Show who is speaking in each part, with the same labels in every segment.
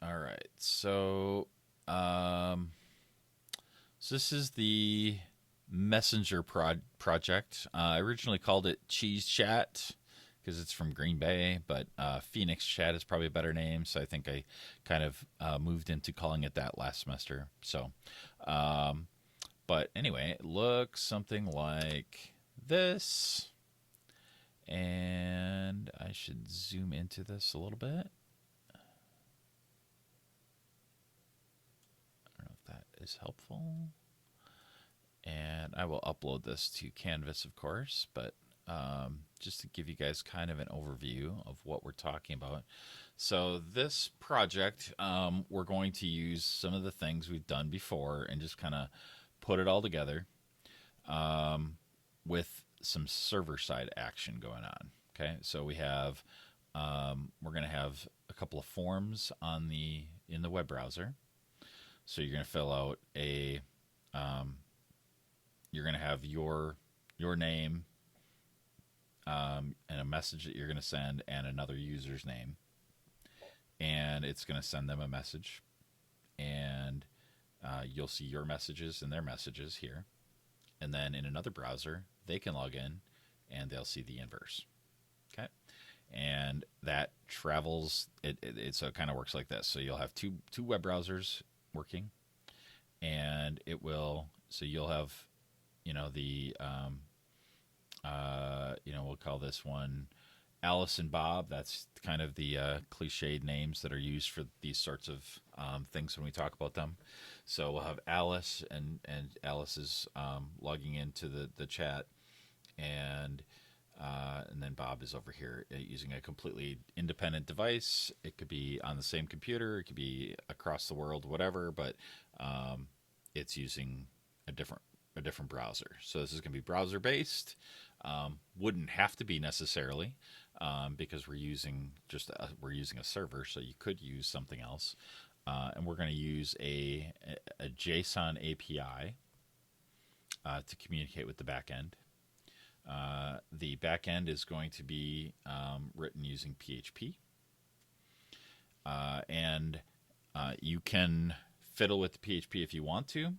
Speaker 1: All right. Um, so this is the Messenger project. I originally called it Cheese Chat because it's from Green Bay, but Phoenix Chat is probably a better name. So I think I kind of moved into calling it that last semester. Um, but anyway, it looks something like this. And I should zoom into this a little bit. I don't know if that is helpful. And I will upload this to Canvas, of course, but just to give you guys kind of an overview of what we're talking about. So, this project, we're going to use some of the things we've done before and just kind of put it all together with some server side action going on. Okay, so we're going to have a couple of forms in the web browser. So you're going to fill out um, you're going to have your name and a message that you're going to send and another user's name, and it's going to send them a message, and you'll see your messages and their messages here, and then in another browser they can log in and they'll see the inverse. Okay, and that travels. So it kind of works like this. So you'll have two web browsers working, and it will. So you'll have the we'll call this one Alice and Bob. That's kind of the cliched names that are used for these sorts of things when we talk about them. So we'll have Alice, and Alice is logging into the chat, and and then Bob is over here using a completely independent device. It could be on the same computer, it could be across the world, whatever, but it's using a different browser. So this is going to be browser based. Wouldn't have to be necessarily because we're using a server, so you could use something else. And we're going to use a JSON API to communicate with the backend. The backend is going to be written using PHP, and you can fiddle with the PHP if you want to.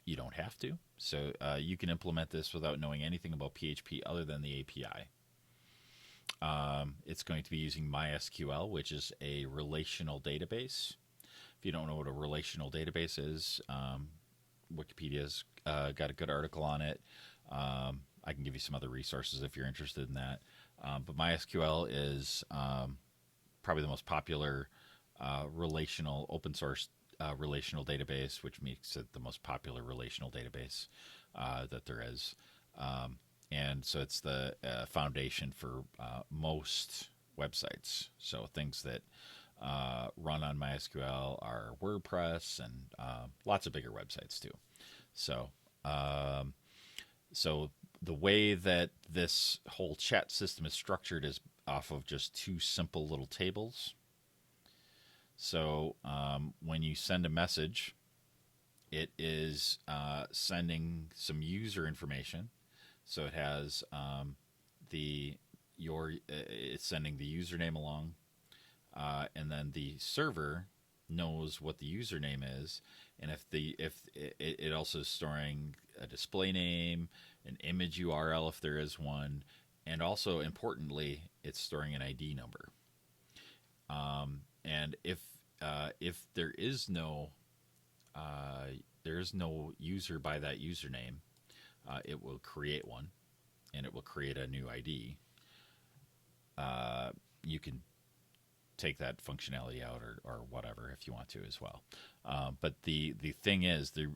Speaker 1: You don't have to. So you can implement this without knowing anything about PHP other than the API. It's going to be using MySQL, which is a relational database. If you don't know what a relational database is, Wikipedia's got a good article on it. I can give you some other resources if you're interested in that. But MySQL is probably the most popular relational open source relational database, which makes it the most popular relational database that there is. And so it's the foundation for most websites. So things that run on MySQL are WordPress and lots of bigger websites too. So, so the way that this whole chat system is structured is off of just two simple little tables. So when you send a message, it is sending some user information. So it has it's sending the username along, and then the server knows what the username is, and if it also is storing a display name, an image URL if there is one, and also importantly, it's storing an ID number. And if there is no user by that username, it will create one, and it will create a new ID. You can take that functionality out or whatever if you want to as well. But the thing is, the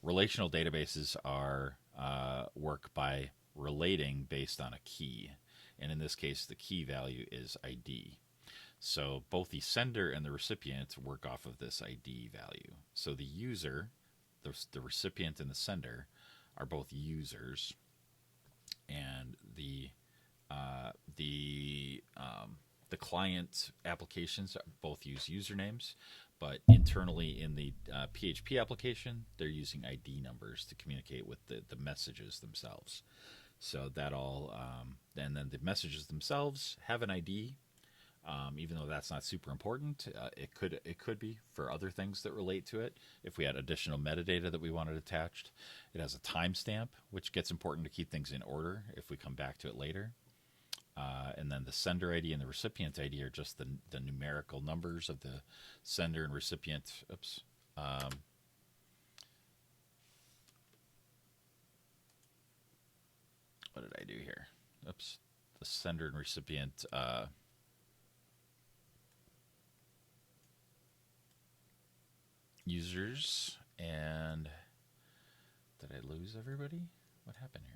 Speaker 1: relational databases are work by relating based on a key, and in this case, the key value is ID. So both the sender and the recipient work off of this ID value. So the user, the recipient and the sender, are both users, and the client applications both use usernames, but internally in the PHP application, they're using ID numbers to communicate with the messages themselves. So that all, and then the messages themselves have an ID, Even though that's not super important, it could be for other things that relate to it. If we had additional metadata that we wanted attached, it has a timestamp, which gets important to keep things in order if we come back to it later. And then the sender ID and the recipient ID are just the numerical numbers of the sender and recipient. Oops. What did I do here? Oops. The sender and recipient. Users. And did I lose everybody? What happened here?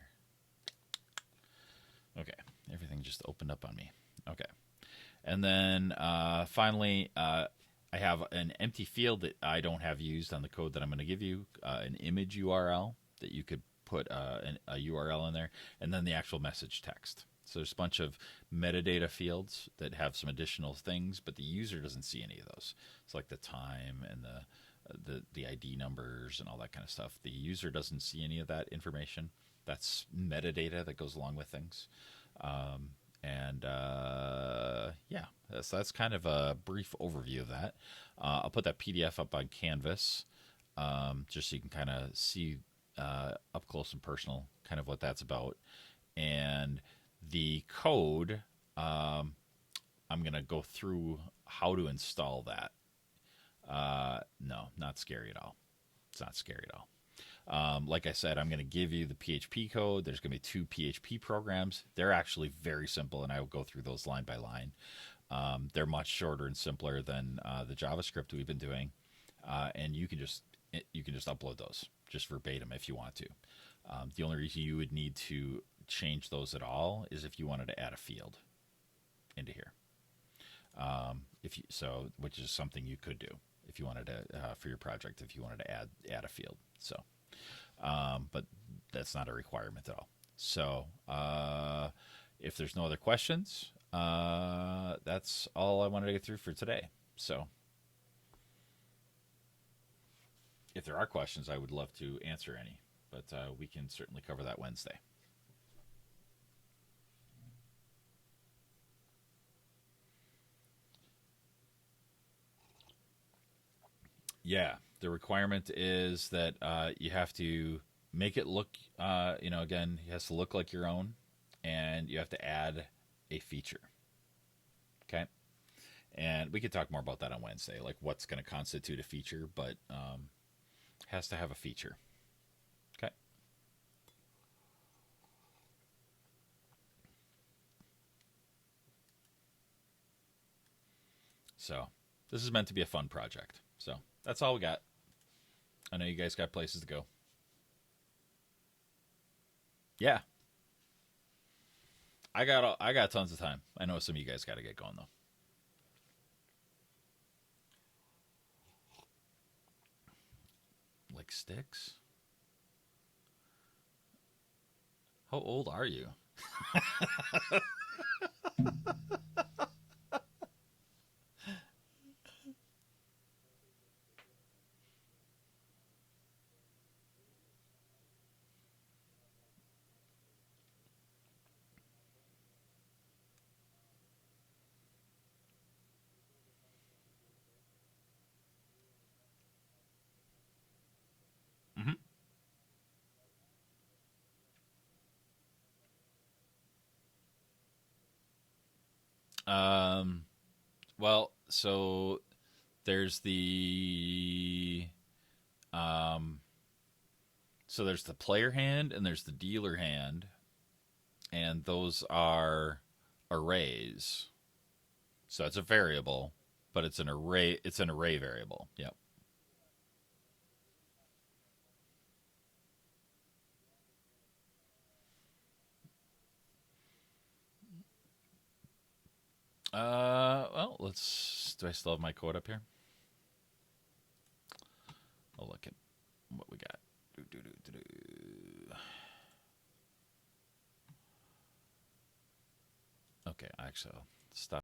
Speaker 1: Okay, everything just opened up on me. Okay, and then finally, I have an empty field that I don't have used on the code that I'm going to give you, an image URL that you could put a URL in there, and then the actual message text. So there's a bunch of metadata fields that have some additional things, but the user doesn't see any of those. It's like the time and the ID numbers and all that kind of stuff. The user doesn't see any of that information. That's metadata that goes along with things. Yeah, so that's kind of a brief overview of that. I'll put that PDF up on Canvas just so you can kind of see up close and personal kind of what that's about. And the code, I'm going to go through how to install that. No, not scary at all. It's not scary at all. Like I said, I'm going to give you the PHP code. There's going to be 2 PHP programs. They're actually very simple, and I will go through those line by line. They're much shorter and simpler than the JavaScript we've been doing, and you can just upload those just verbatim if you want to. The only reason you would need to change those at all is if you wanted to add a field into here. Which is something you could do if you wanted to for your project, if you wanted to add a field. So. But that's not a requirement at all. So if there's no other questions, that's all I wanted to get through for today. So if there are questions, I would love to answer any, but we can certainly cover that Wednesday. Yeah, the requirement is that you have to make it look, again, it has to look like your own, and you have to add a feature. Okay? And we could talk more about that on Wednesday, like what's going to constitute a feature, but has to have a feature. Okay? So this is meant to be a fun project. So that's all we got. I know you guys got places to go. Yeah. I got tons of time. I know some of you guys got to get going though. Like sticks? How old are you? Mm-hmm. Um, well, so there's the um, there's the player hand and there's the dealer hand, and those are arrays. So it's a variable, but it's an array. It's an array variable. Yep. Well, let's. Do I still have my code up here? I'll look at what we got. Okay, actually, I'll stop.